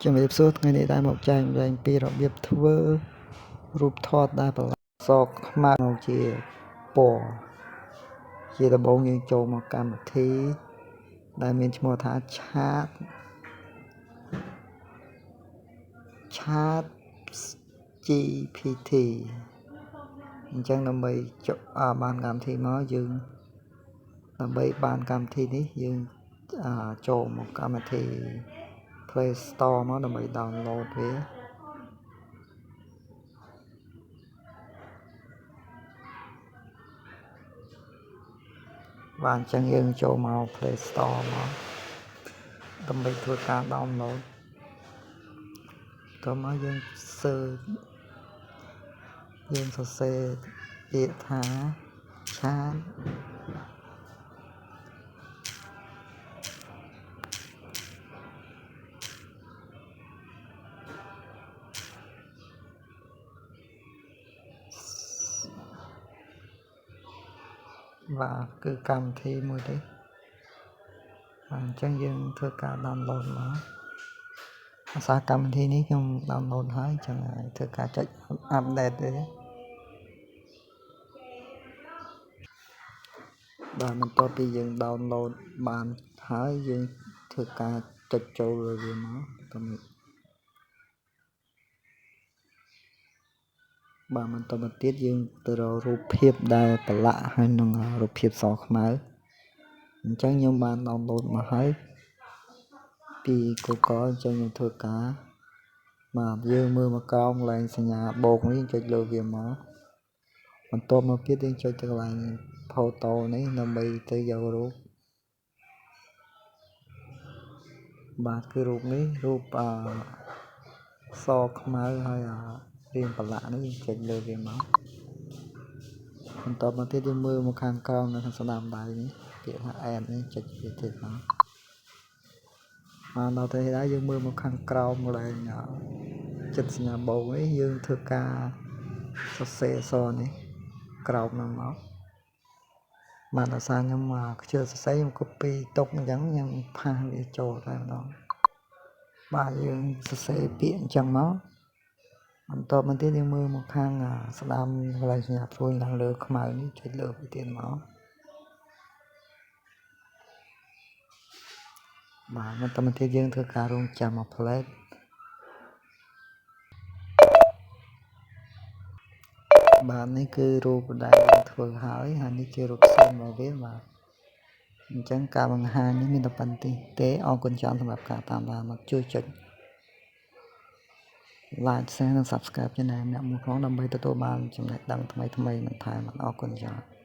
ជំរាបសួរថ្ងៃនេះដែរមកចែកម្លែងពីរបៀបធ្វើរូបថតដែលប្រឡាក់សក់ខ្មៅជាពណ៌ជាដំបូងយើងចូលមកកម្មវិធីដែលមានឈ្មោះថាChat GPT អញ្ចឹងដើម្បីបានកម្មវិធីមកយើងដើម្បីបានកម្មវិធីនេះយើងចូលមកកម្មវិធី Play Store មកដើម្បី download វាបានអញ្ចឹងយើងចូលមក Play Store មកដើម្បីធ្វើការ download តោះមកយើងសើចយើងសរសេរពាក្យថា Chatបាទគឺកម្មវិធីមួយទេបាទអញ្ចឹងយើងធ្វើការ download មកភាសាកម្មវិធីនេះខ្ញុំ download ហើយអញ្ចឹងធ្វើការចុច update ទេបាទបន្ទាប់ពីយើង download បានហើយយើងធ្វើការចុចចូលលើវាមកបាទបន្តមកទៀតយើងទៅរករូបភាពដែលប្រឡាក់ហើយនឹងរូបភាពសខ្មៅអញ្ចឹងខ្ញុំបាន download មកហើយពី Google អញ្ចឹងខ្ញុំធ្វើការបាទយើងមើលមកក្រោមកន្លែងសញ្ញាបូកនេះចុចលើវាមកបន្ទាប់មកទៀតយើងចុចទៅកន្លែង photo នេះដើម្បីទៅយករូបបាទគឺរូបនេះរូបសខ្មៅហើយរៀងប្រឡាក់នេះយើងចុចលើវាមកបន្តមកទៀតយើងមើលមកខាងក្រោមនៅខាងស្ដាំដៃនេះពាក្យថា add នេះចុចវាទៀតមកដល់ទៅហើយយើងមើលមកខាងក្រោមកន្លែងចិត្តសញ្ញាបូកនេះយើងធ្វើការសរសេរអក្សរនេះក្រោមនោះមកបាទដោយសារខ្ញុំខ្ជិលសរសេរខ្ញុំ copy ទុកអញ្ចឹងខ្ញុំផាសវាចូលតែម្ដងបាទយើងសរសេរពាក្យអញ្ចឹងមកបន្តមកទៀតយើងមើលមកខាងស្ដាំកន្លែងសញ្ញាព្រួយខាងលើខ្មៅនេះចុចលើវាទៀតមកបាទបន្តមកទៀតយើងធ្វើការរងចាំមួយផ្លែតបាទនេះគឺរូបដែលយើងធ្វើហើយនេះជារូបផ្សេងរបស់វាបាទអញ្ចឹងការបង្ហាញនេះមានតែប៉ុណ្្នេះទេអរគុណច្រើនសម្រាប់ការតាមដានមកជួយចុច like share និង subscribe ជេនែលអ្នកមួយផងដើម្បីទទួលបានចំណេះដឹងថ្មីៗបន្ថែមអរគុណច្រើន